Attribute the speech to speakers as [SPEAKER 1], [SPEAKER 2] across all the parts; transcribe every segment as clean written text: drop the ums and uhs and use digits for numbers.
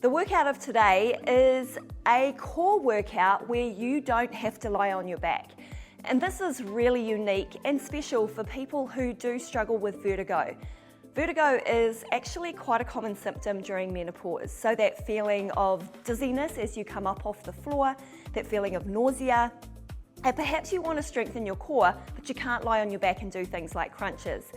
[SPEAKER 1] The workout of today is a core workout where you don't have to lie on your back. And this is really unique and special for people who do struggle with vertigo. Vertigo is actually quite a common symptom during menopause. So that feeling of dizziness as you come up off the floor, that feeling of nausea, and perhaps you want to strengthen your core, but you can't lie on your back and do things like crunches.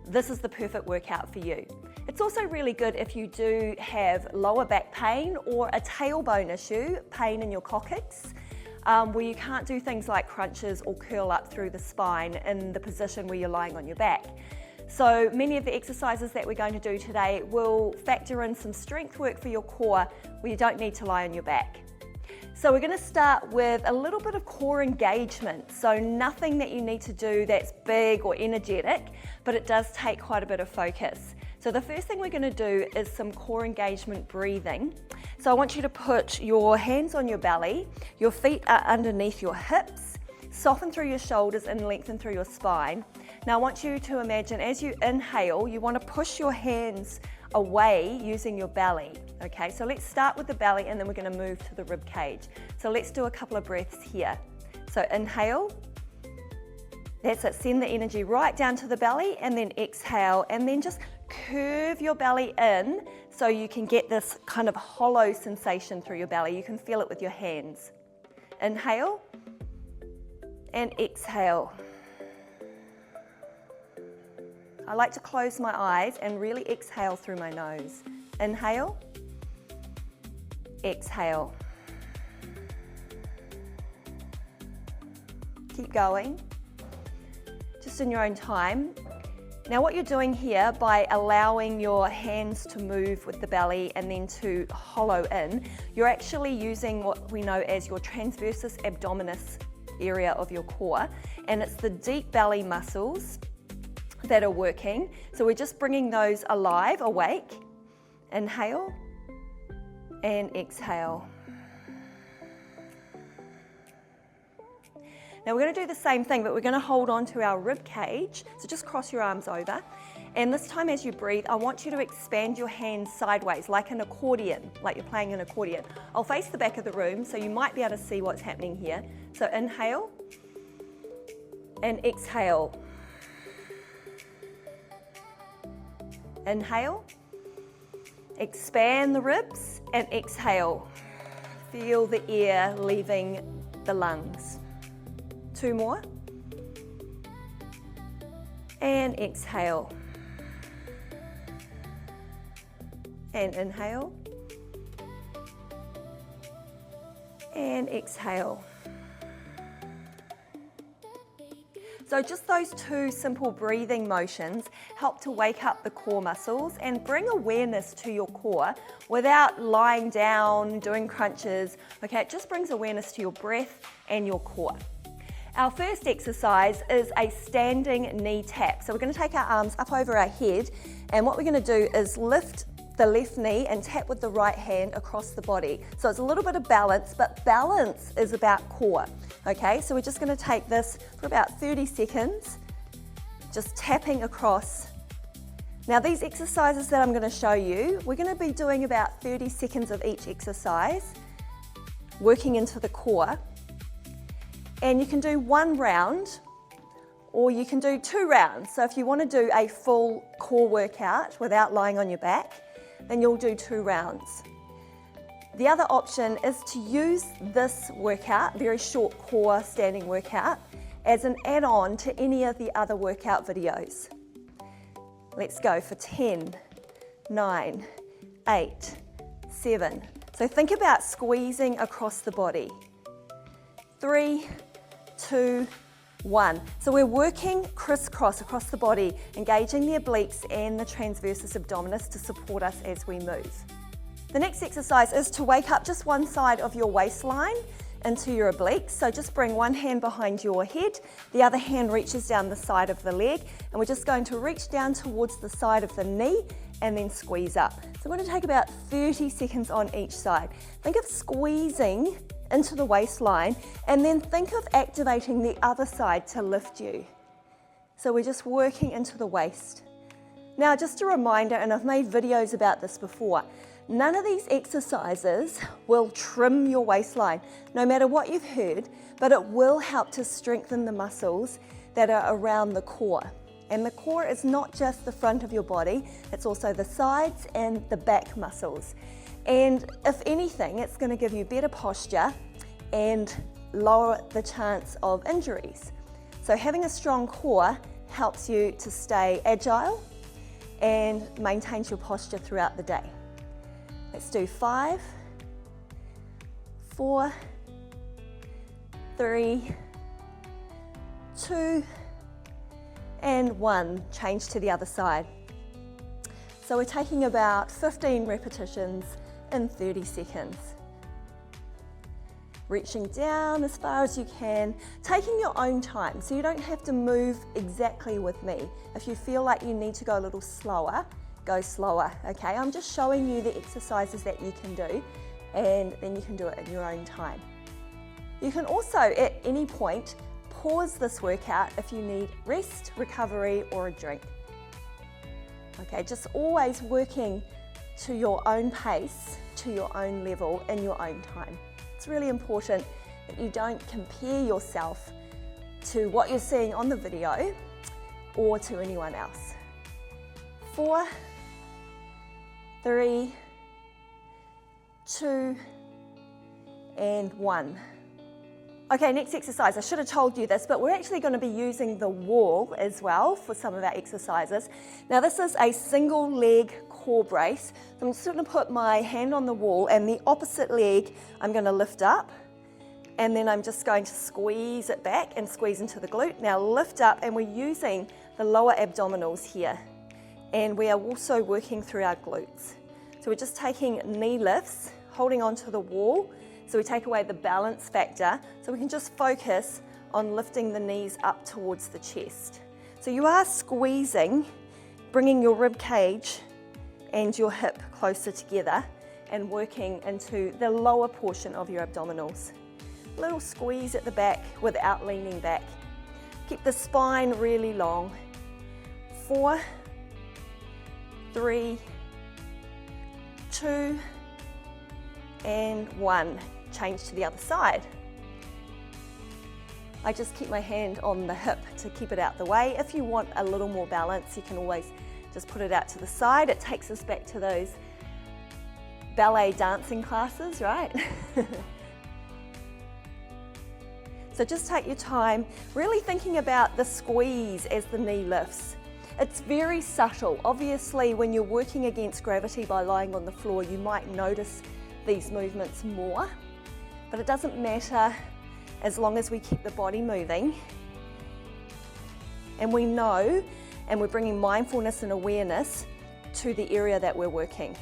[SPEAKER 1] This is the perfect workout for you. It's also really good if you do have lower back pain or a tailbone issue, pain in your coccyx, where you can't do things like crunches or curl up through the spine in the position where you're lying on your back. So many of the exercises that we're going to do today will factor in some strength work for your core where you don't need to lie on your back. So we're going to start with a little bit of core engagement. So nothing that you need to do that's big or energetic, but it does take quite a bit of focus. So the first thing we're going to do is some core engagement breathing. So I want you to put your hands on your belly, your feet are underneath your hips, soften through your shoulders and lengthen through your spine. Now I want you to imagine as you inhale, you want to push your hands away using your belly. Okay, so let's start with the belly and then we're going to move to the rib cage. So let's do a couple of breaths here. So inhale, that's it, send the energy right down to the belly, and then exhale, and then just curve your belly in so you can get this kind of hollow sensation through your belly. You can feel it with your hands. Inhale and exhale. I like to close my eyes and really exhale through my nose. Inhale, exhale. Keep going, just in your own time. Now what you're doing here by allowing your hands to move with the belly and then to hollow in, you're actually using what we know as your transversus abdominis area of your core, and it's the deep belly muscles that are working. So we're just bringing those alive, awake. Inhale and exhale. Now we're going to do the same thing, but we're going to hold on to our rib cage. So just cross your arms over. And this time as you breathe, I want you to expand your hands sideways, like an accordion, like you're playing an accordion. I'll face the back of the room, so you might be able to see what's happening here. So inhale and exhale. Inhale, expand the ribs, and exhale. Feel the air leaving the lungs. Two more. And exhale. And inhale. And exhale. So just those two simple breathing motions help to wake up the core muscles and bring awareness to your core without lying down, doing crunches. Okay, it just brings awareness to your breath and your core. Our first exercise is a standing knee tap. So we're going to take our arms up over our head, and what we're going to do is lift the left knee and tap with the right hand across the body. So it's a little bit of balance, but balance is about core. Okay, so we're just going to take this for about 30 seconds, just tapping across. Now these exercises that I'm going to show you, we're going to be doing about 30 seconds of each exercise, working into the core. And you can do one round, or you can do 2 rounds. So if you want to do a full core workout without lying on your back, then you'll do 2 rounds. The other option is to use this workout, very short core standing workout, as an add-on to any of the other workout videos. Let's go for 10, 9, 8, 7. So think about squeezing across the body. 3, 2, 1. So we're working crisscross across the body, engaging the obliques and the transversus abdominis to support us as we move. The next exercise is to wake up just one side of your waistline into your obliques. So just bring one hand behind your head, the other hand reaches down the side of the leg, and we're just going to reach down towards the side of the knee and then squeeze up. So we're going to take about 30 seconds on each side. Think of squeezing into the waistline, and then think of activating the other side to lift you. So we're just working into the waist. Now just a reminder, and I've made videos about this before, None of these exercises will trim your waistline, no matter what you've heard, but it will help to strengthen the muscles that are around the core. And the core is not just the front of your body, it's also the sides and the back muscles. And if anything, it's going to give you better posture and lower the chance of injuries. So having a strong core helps you to stay agile and maintains your posture throughout the day. Let's do 5, 4, 3, 2, and 1. Change to the other side. So we're taking about 15 repetitions in 30 seconds. Reaching down as far as you can, taking your own time, so you don't have to move exactly with me. If you feel like you need to go a little slower, go slower, okay? I'm just showing you the exercises that you can do, and then you can do it in your own time. You can also, at any point, pause this workout if you need rest, recovery, or a drink. Okay, just always working to your own pace, to your own level, in your own time. It's really important that you don't compare yourself to what you're seeing on the video or to anyone else. 4, 3, 2, and 1. Okay, next exercise. I should have told you this, but we're actually going to be using the wall as well for some of our exercises. Now this is a single leg core brace. So I'm just going to put my hand on the wall, and the opposite leg I'm going to lift up, and then I'm just going to squeeze it back and squeeze into the glute. Now lift up, and we're using the lower abdominals here, and we are also working through our glutes. So we're just taking knee lifts, holding onto the wall, so we take away the balance factor, so we can just focus on lifting the knees up towards the chest. So you are squeezing, bringing your rib cage and your hip closer together and working into the lower portion of your abdominals. A little squeeze at the back without leaning back. Keep the spine really long. 4, 3, 2, and 1. Change to the other side. I just keep my hand on the hip to keep it out the way. If you want a little more balance, you can always just put it out to the side. It takes us back to those ballet dancing classes, right? So just take your time, really thinking about the squeeze as the knee lifts. It's very subtle. Obviously, when you're working against gravity by lying on the floor, you might notice these movements more, but it doesn't matter as long as we keep the body moving and we know, and we're bringing mindfulness and awareness to the area that we're working.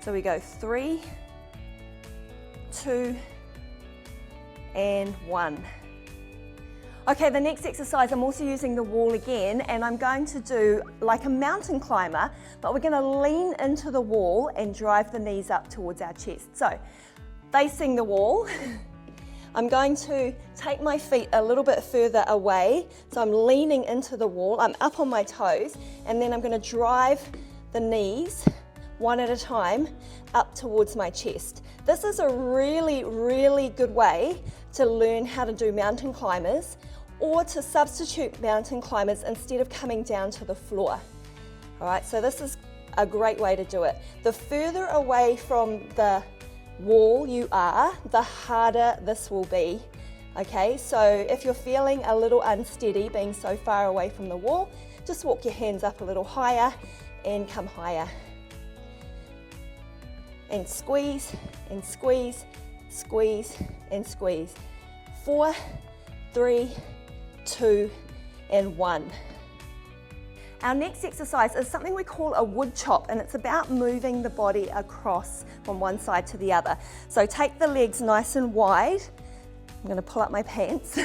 [SPEAKER 1] So we go 3, 2, and 1. Okay, the next exercise, I'm also using the wall again, and I'm going to do like a mountain climber, but we're going to lean into the wall and drive the knees up towards our chest. So, facing the wall, I'm going to take my feet a little bit further away, so I'm leaning into the wall, I'm up on my toes, and then I'm going to drive the knees one at a time up towards my chest. This is a really, really good way to learn how to do mountain climbers, or to substitute mountain climbers instead of coming down to the floor. All right, so this is a great way to do it. The further away from the wall you are, the harder this will be. Okay, so if you're feeling a little unsteady being so far away from the wall, just walk your hands up a little higher and come higher. And squeeze, and squeeze, squeeze, and squeeze. 4, 3, 2, and 1. Our next exercise is something we call a wood chop, and it's about moving the body across from one side to the other. So take the legs nice and wide. I'm going to pull up my pants.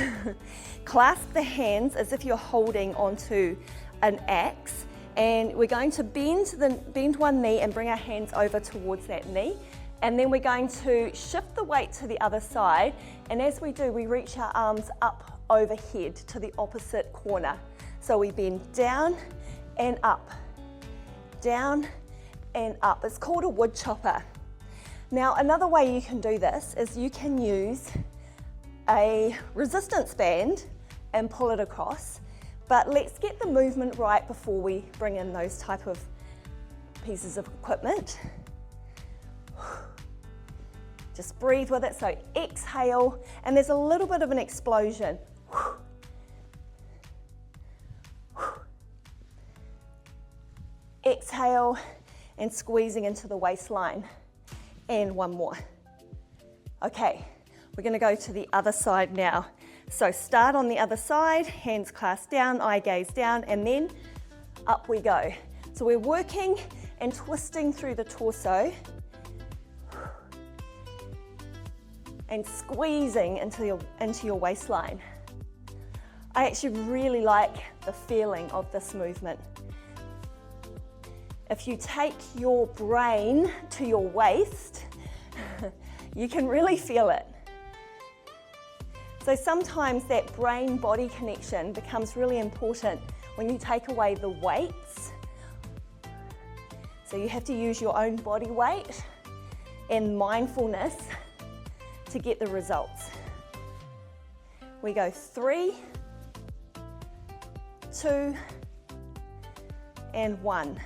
[SPEAKER 1] Clasp the hands as if you're holding onto an axe, and we're going to bend one knee and bring our hands over towards that knee, and then we're going to shift the weight to the other side, and as we do, we reach our arms up overhead to the opposite corner. So we bend down and up, down and up. It's called a wood chopper. Now, another way you can do this is you can use a resistance band and pull it across, but let's get the movement right before we bring in those type of pieces of equipment. Just breathe with it, so exhale, and there's a little bit of an explosion. Exhale, and squeezing into the waistline. And one more. Okay, we're going to go to the other side now. So start on the other side, hands clasped down, eye gaze down, and then up we go. So we're working and twisting through the torso and squeezing into your waistline. I actually really like the feeling of this movement. If you take your brain to your waist, you can really feel it. So sometimes that brain-body connection becomes really important when you take away the weights. So you have to use your own body weight and mindfulness to get the results. We go 3, 2, and 1.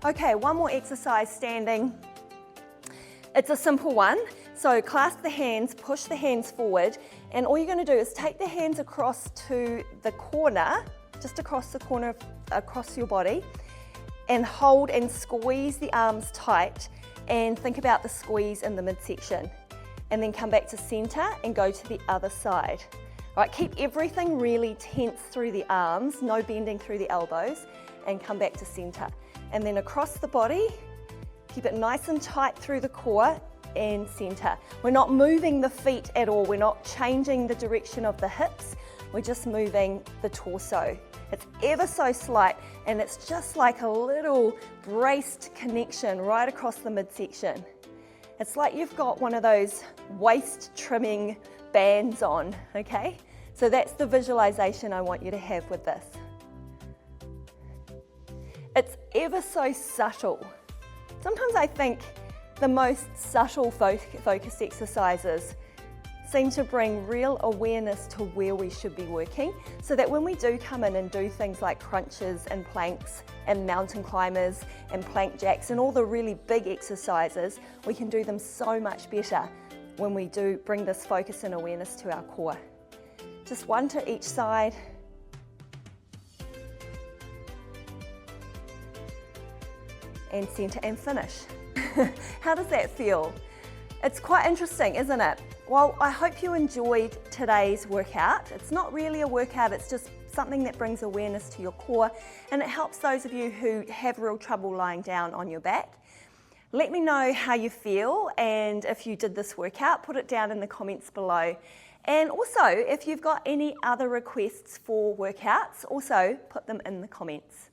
[SPEAKER 1] Okay, one more exercise standing. It's a simple one. So clasp the hands, push the hands forward, and all you're going to do is take the hands across to the corner, just across the corner, across your body, and hold and squeeze the arms tight, and think about the squeeze in the midsection. And then come back to center and go to the other side. All right, keep everything really tense through the arms, no bending through the elbows, and come back to center. And then across the body, keep it nice and tight through the core and center. We're not moving the feet at all. We're not changing the direction of the hips. We're just moving the torso. It's ever so slight, and it's just like a little braced connection right across the midsection. It's like you've got one of those waist trimming bands on, okay? So that's the visualization I want you to have with this. It's ever so subtle. Sometimes I think the most subtle focus exercises seem to bring real awareness to where we should be working, so that when we do come in and do things like crunches and planks and mountain climbers and plank jacks and all the really big exercises, we can do them so much better when we do bring this focus and awareness to our core. Just one to each side. And center and finish. How does that feel? It's quite interesting, isn't it? Well, I hope you enjoyed today's workout. It's not really a workout, it's just something that brings awareness to your core, and it helps those of you who have real trouble lying down on your back. Let me know how you feel, and if you did this workout, put it down in the comments below. And also, if you've got any other requests for workouts, also put them in the comments.